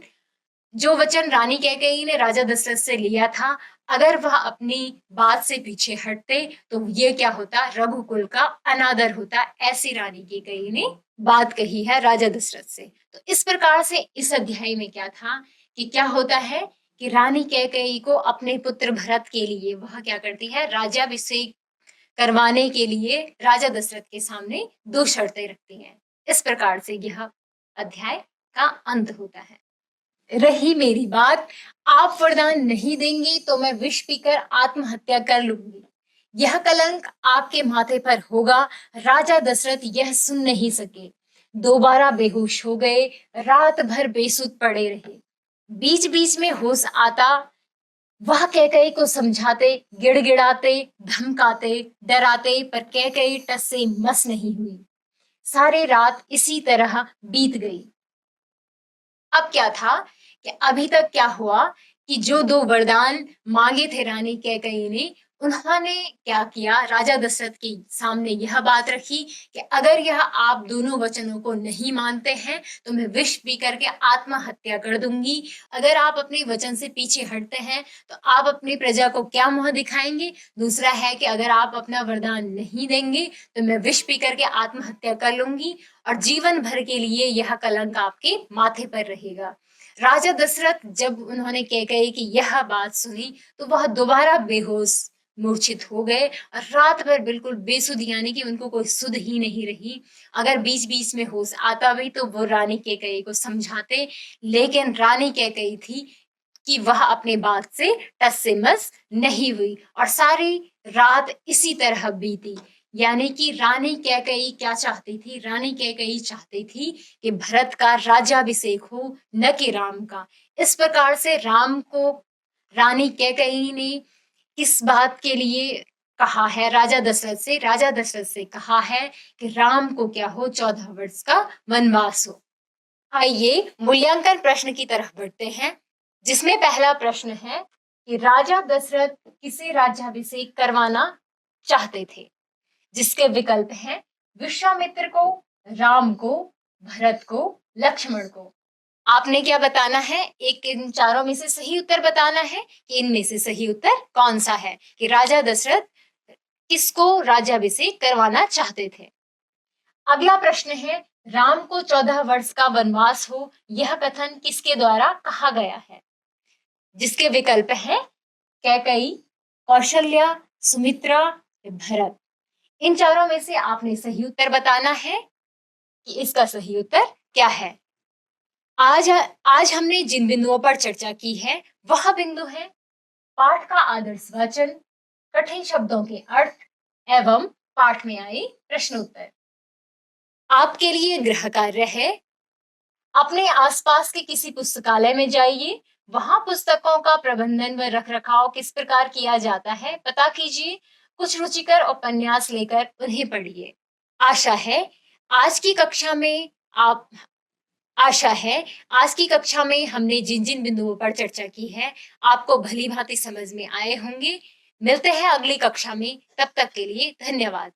जो वचन रानी कैकेयी ने राजा दशरथ से लिया था, अगर वह अपनी बात से पीछे हटते तो ये क्या होता, रघुकुल का अनादर होता। ऐसी रानी कैकेयी ने बात कही है राजा दशरथ से। तो इस प्रकार से इस अध्याय में क्या था कि क्या होता है कि रानी कैकेयी को अपने पुत्र भरत के लिए वह क्या करती है, राज्याभिषेक करवाने के लिए राजा दशरथ के सामने दो शर्तें रखती हैं। इस प्रकार से यह अध्याय का अंत होता है। रही मेरी बात, आप वरदान नहीं देंगे तो मैं विष पीकर आत्महत्या कर लूंगी। यह कलंक आपके माथे पर होगा। राजा दशरथ यह सुन नहीं सके, दोबारा बेहोश हो गए, रात भर बेसुध पड़े रहे। बीच बीच में होश आता, वह कैकेयी को समझाते, गिड़गिड़ाते, धमकाते, डराते, पर कैकेयी टस से मस नहीं हुई। सारी रात इसी तरह बीत गई। अब क्या था कि अभी तक क्या हुआ कि जो दो वरदान मांगे थे रानी कैकेयी ने, उन्होंने क्या किया, राजा दशरथ के सामने यह बात रखी कि अगर यह आप दोनों वचनों को नहीं मानते हैं तो मैं विष पी करके आत्महत्या कर दूंगी। अगर आप अपने वचन से पीछे हटते हैं तो आप अपनी प्रजा को क्या मुंह दिखाएंगे। दूसरा है कि अगर आप अपना वरदान नहीं देंगे तो मैं विष पी करके आत्महत्या कर लूंगी और जीवन भर के लिए यह कलंक आपके माथे पर रहेगा। राजा दशरथ जब उन्होंने कैकेयी की यह बात सुनी तो वह दोबारा बेहोश मूर्छित हो गए और रात भर बिल्कुल बेसुध, यानी कि उनको कोई सुध ही नहीं रही। अगर बीच बीच में होश आता भी तो वो रानी कैकेयी को समझाते, लेकिन रानी कैकेयी थी कि वह अपने बात से टस से मस नहीं हुई और सारी रात इसी तरह बीती। यानी कि रानी कैकेयी क्या चाहती थी, रानी कैकेयी चाहती थी कि भरत का राज्याभिषेक हो, न कि राम का। इस प्रकार से राम को रानी कैकेयी ने किस बात के लिए कहा है, राजा दशरथ से, राजा दशरथ से कहा है कि राम को क्या हो, 14 वर्ष का वनवास हो। आइए मूल्यांकन प्रश्न की तरफ बढ़ते हैं, जिसमें पहला प्रश्न है कि राजा दशरथ किसे राज्याभिषेक करवाना चाहते थे, जिसके विकल्प हैं विश्वामित्र को, राम को, भरत को, लक्ष्मण को। आपने क्या बताना है, एक इन चारों में से सही उत्तर बताना है कि इनमें से सही उत्तर कौन सा है कि राजा दशरथ किसको राज्याभिषेक करवाना चाहते थे। अगला प्रश्न है, राम को 14 वर्ष का वनवास हो, यह कथन किसके द्वारा कहा गया है, जिसके विकल्प हैं कैकेयी, कौशल्या, सुमित्रा, भरत। इन चारों में से आपने सही उत्तर बताना है कि इसका सही उत्तर क्या है। आज हमने जिन बिंदुओं पर चर्चा की है वह बिंदु है पाठ का आदर्श वाचन, कठिन शब्दों के अर्थ एवं पाठ में आए प्रश्नोत्तर। आपके लिए गृह कार्य है, अपने आसपास के किसी पुस्तकालय में जाइए, वहां पुस्तकों का प्रबंधन व रखरखाव किस प्रकार किया जाता है पता कीजिए, कुछ रुचिकर उपन्यास लेकर उन्हें पढ़िए। आशा है आज की कक्षा में आप आशा है आज की कक्षा में हमने जिन जिन बिंदुओं पर चर्चा की है आपको भली भांति समझ में आए होंगे। मिलते हैं अगली कक्षा में, तब तक के लिए धन्यवाद।